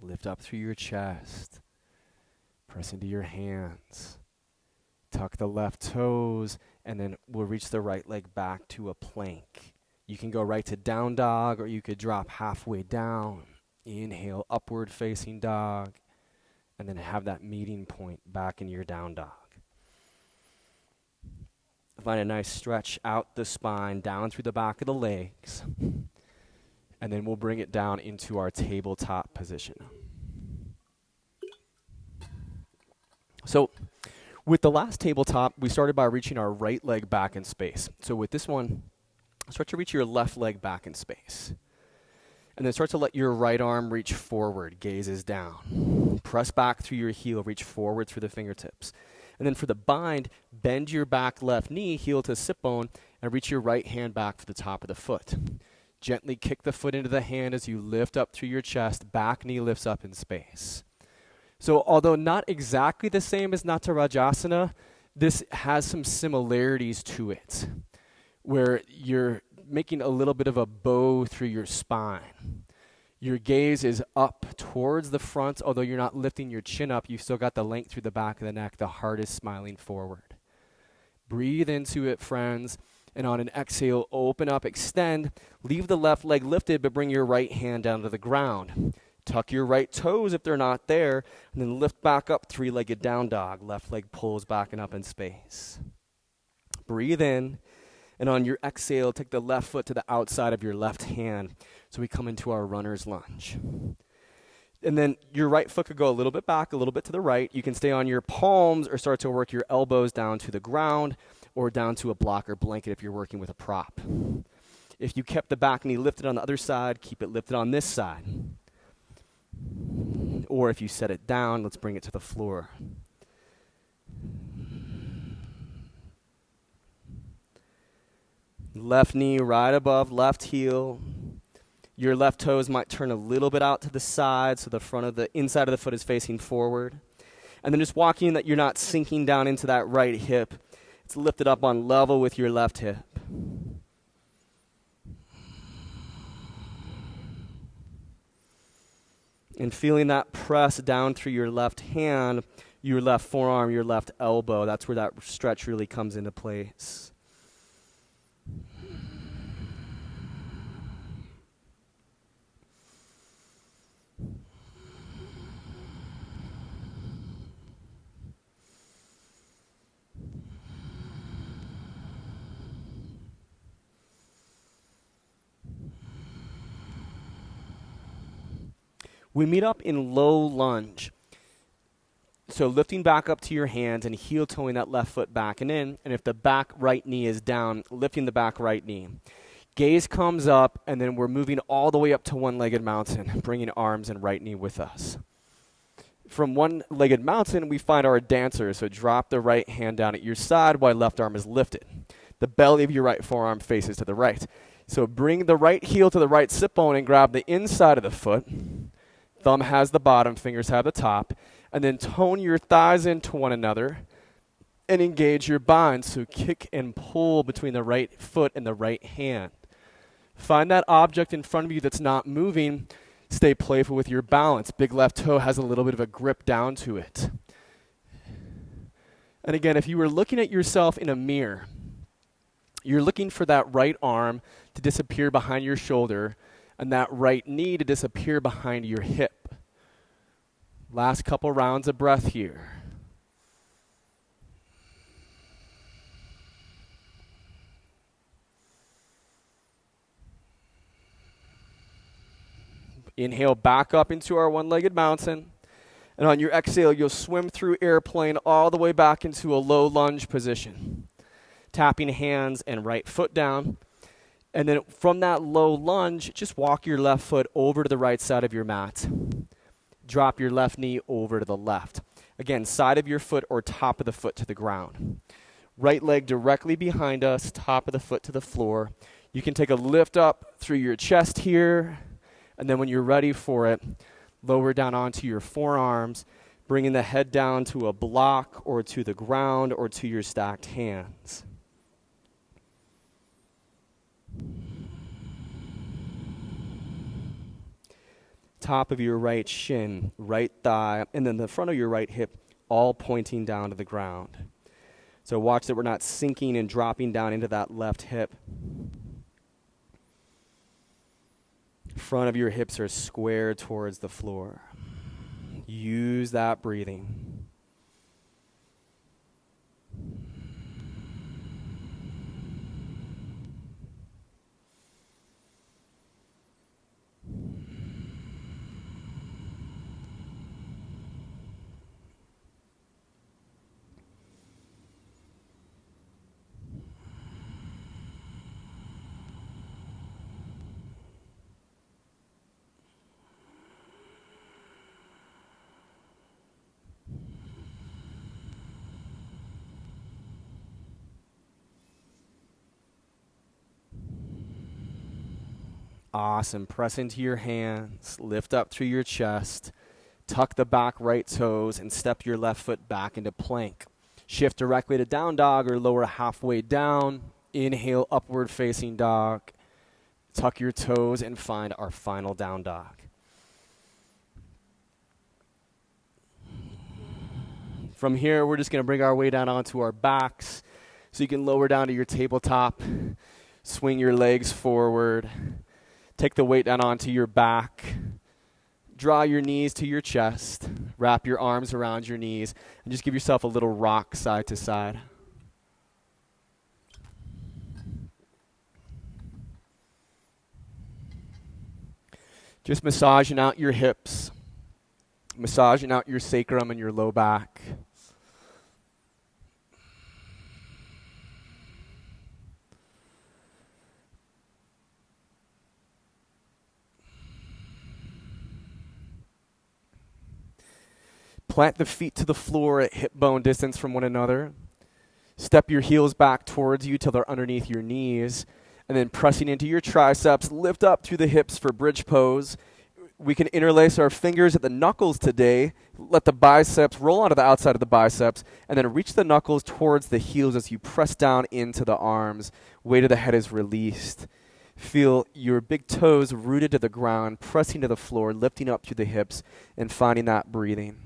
Lift up through your chest. Press into your hands. Tuck the left toes, and then we'll reach the right leg back to a plank. You can go right to down dog, or you could drop halfway down. Inhale, upward facing dog, and then have that meeting point back in your down dog. Find a nice stretch out the spine, down through the back of the legs. And then we'll bring it down into our tabletop position. So with the last tabletop, we started by reaching our right leg back in space. So with this one, start to reach your left leg back in space. And then start to let your right arm reach forward, gaze is down. Press back through your heel, reach forward through the fingertips. And then for the bind, bend your back left knee, heel to sit bone, and reach your right hand back to the top of the foot. Gently kick the foot into the hand as you lift up through your chest, back knee lifts up in space. So although not exactly the same as Natarajasana, this has some similarities to it, where you're making a little bit of a bow through your spine. Your gaze is up towards the front, although you're not lifting your chin up, you've still got the length through the back of the neck, the heart is smiling forward. Breathe into it, friends. And on an exhale, open up, extend, leave the left leg lifted, but bring your right hand down to the ground. Tuck your right toes if they're not there, and then lift back up, three-legged down dog. Left leg pulls back and up in space. Breathe in, and on your exhale, take the left foot to the outside of your left hand, so we come into our runner's lunge. And then your right foot could go a little bit back, a little bit to the right. You can stay on your palms or start to work your elbows down to the ground or down to a block or blanket if you're working with a prop. If you kept the back knee lifted on the other side, keep it lifted on this side. Or if you set it down, let's bring it to the floor. Left knee right above left heel. Your left toes might turn a little bit out to the side so the front of the inside of the foot is facing forward. And then just walking that you're not sinking down into that right hip. It's lifted up on level with your left hip. And feeling that press down through your left hand, your left forearm, your left elbow. That's where that stretch really comes into place. We meet up in low lunge. So lifting back up to your hands and heel toeing that left foot back and in. And if the back right knee is down, lifting the back right knee. Gaze comes up, and then we're moving all the way up to one-legged mountain, bringing arms and right knee with us. From one-legged mountain, we find our dancer. So drop the right hand down at your side while left arm is lifted. The belly of your right forearm faces to the right. So bring the right heel to the right sit bone and grab the inside of the foot. Thumb has the bottom, fingers have the top. And then tone your thighs into one another and engage your bind. So kick and pull between the right foot and the right hand. Find that object in front of you that's not moving. Stay playful with your balance. Big left toe has a little bit of a grip down to it. And again, if you were looking at yourself in a mirror, you're looking for that right arm to disappear behind your shoulder and that right knee to disappear behind your hip. Last couple rounds of breath here. Inhale back up into our one-legged mountain. And on your exhale, you'll swim through airplane all the way back into a low lunge position. Tapping hands and right foot down. And then from that low lunge, just walk your left foot over to the right side of your mat. Drop your left knee over to the left. Again, side of your foot or top of the foot to the ground. Right leg directly behind us, top of the foot to the floor. You can take a lift up through your chest here. And then when you're ready for it, lower down onto your forearms, bringing the head down to a block or to the ground or to your stacked hands. Top of your right shin, right thigh, and then the front of your right hip, all pointing down to the ground. So watch that we're not sinking and dropping down into that left hip. Front of your hips are square towards the floor. Use that breathing. Awesome. Press into your hands, lift up through your chest, tuck the back right toes, and step your left foot back into plank. Shift directly to down dog or lower halfway down. Inhale, upward facing dog. Tuck your toes and find our final down dog. From here, we're just going to bring our way down onto our backs. So you can lower down to your tabletop, swing your legs forward. Take the weight down onto your back. Draw your knees to your chest. Wrap your arms around your knees. And just give yourself a little rock side to side. Just massaging out your hips. massaging out your sacrum and your low back. Plant the feet to the floor at hip bone distance from one another. Step your heels back towards you till they're underneath your knees. And then pressing into your triceps, lift up through the hips for bridge pose. We can interlace our fingers at the knuckles today. Let the biceps roll onto the outside of the biceps. And then reach the knuckles towards the heels as you press down into the arms. Weight of the head is released. Feel your big toes rooted to the ground, pressing to the floor, lifting up through the hips, and finding that breathing.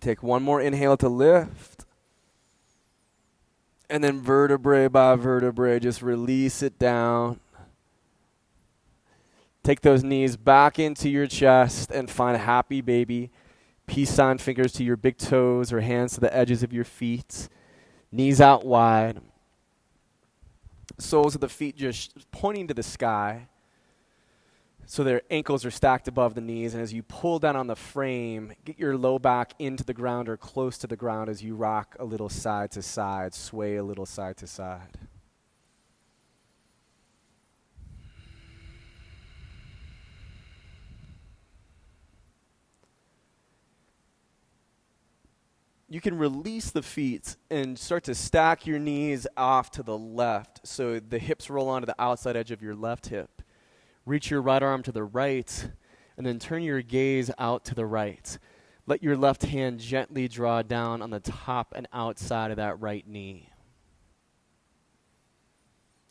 Take one more inhale to lift. And then vertebrae by vertebrae, just release it down. Take those knees back into your chest and find a happy baby. Peace sign fingers to your big toes or hands to the edges of your feet. Knees out wide. Soles of the feet just pointing to the sky. So their ankles are stacked above the knees, and as you pull down on the frame, get your low back into the ground or close to the ground as you rock a little side to side, sway a little side to side. You can release the feet and start to stack your knees off to the left so the hips roll onto the outside edge of your left hip. Reach your right arm to the right, and then turn your gaze out to the right. Let your left hand gently draw down on the top and outside of that right knee.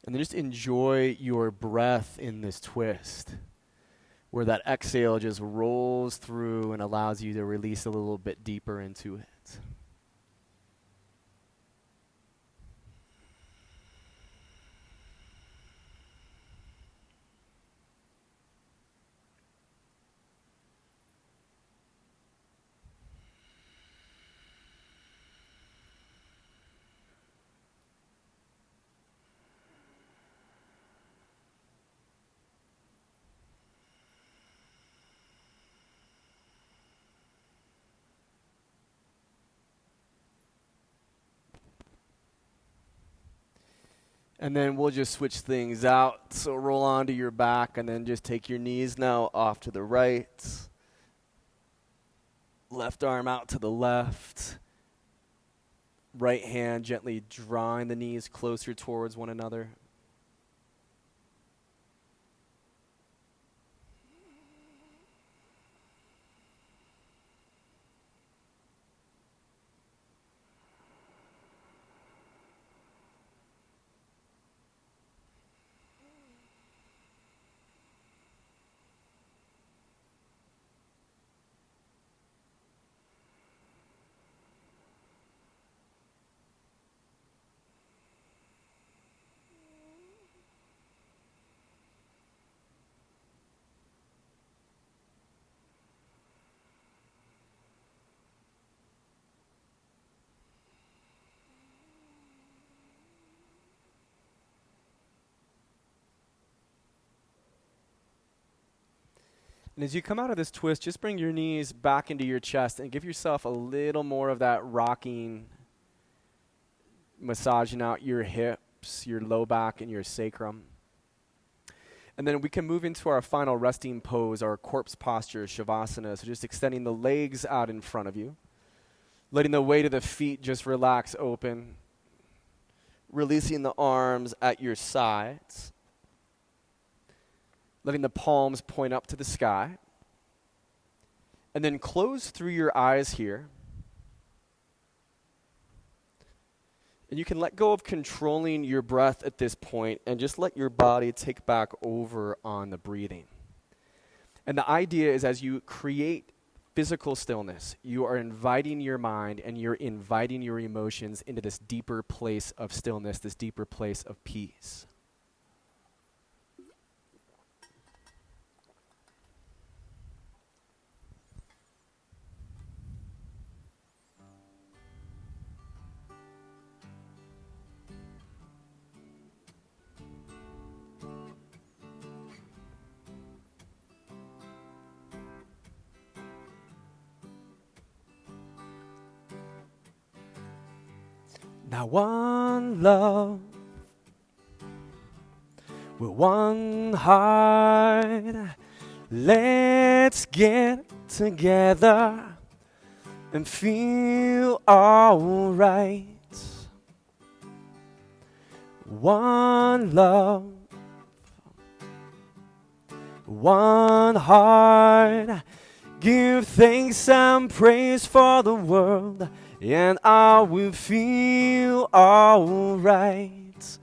And then just enjoy your breath in this twist, where that exhale just rolls through and allows you to release a little bit deeper into it. And then we'll just switch things out. So roll onto your back and then just take your knees now off to the right. Left arm out to the left. Right hand gently drawing the knees closer towards one another. And as you come out of this twist, just bring your knees back into your chest and give yourself a little more of that rocking, massaging out your hips, your low back, and your sacrum. And then we can move into our final resting pose, our corpse posture, Shavasana. So just extending the legs out in front of you, letting the weight of the feet just relax open, releasing the arms at your sides. Letting the palms point up to the sky. And then close through your eyes here. And you can let go of controlling your breath at this point and just let your body take back over on the breathing. And the idea is as you create physical stillness. You are inviting your mind and you're inviting your emotions into this deeper place of stillness, this deeper place of peace. Now one love with one heart, let's get together and feel alright. One love, one heart, give thanks and praise for the world, and I will feel alright.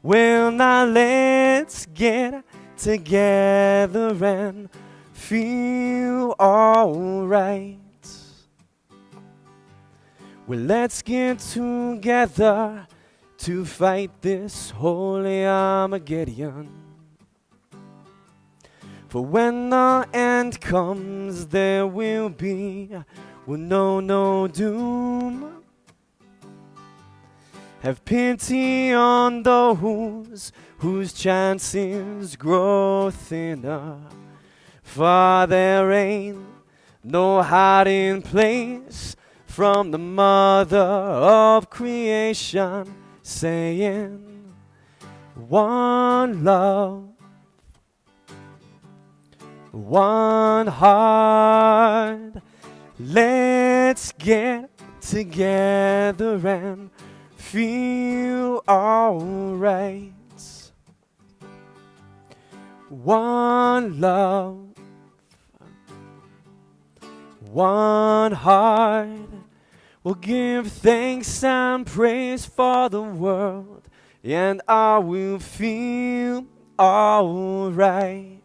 Well, now let's get together and feel alright. Well, let's get together to fight this holy Armageddon. For when the end comes, there will be no doom. Have pity on those whose chances grow thinner. For there ain't no hiding place from the mother of creation, saying, one love, one heart, let's get together and feel alright. One love, one heart, will give thanks and praise for the world, and I will feel alright.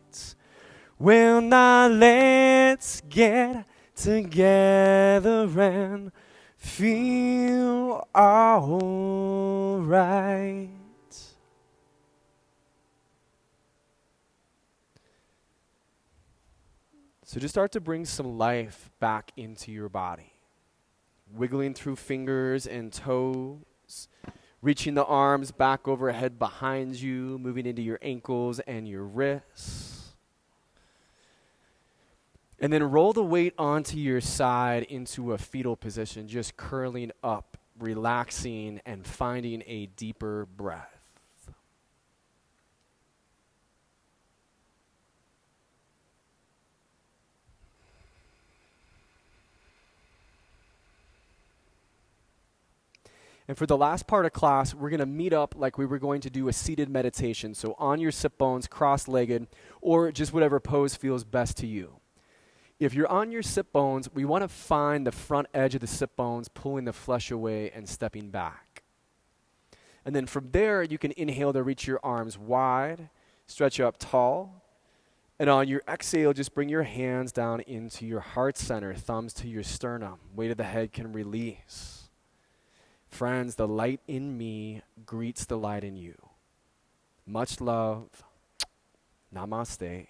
Well, now let's get together and feel alright. So just start to bring some life back into your body. Wiggling through fingers and toes, reaching the arms back overhead behind you, moving into your ankles and your wrists. And then roll the weight onto your side into a fetal position, just curling up, relaxing, and finding a deeper breath. And for the last part of class, we're going to meet up like we were going to do a seated meditation. So on your sit bones, cross-legged, or just whatever pose feels best to you. If you're on your sit bones, we want to find the front edge of the sit bones, pulling the flesh away and stepping back. And then from there, you can inhale to reach your arms wide, stretch up tall. And on your exhale, just bring your hands down into your heart center, thumbs to your sternum. Weight of the head can release. Friends, the light in me greets the light in you. Much love. Namaste.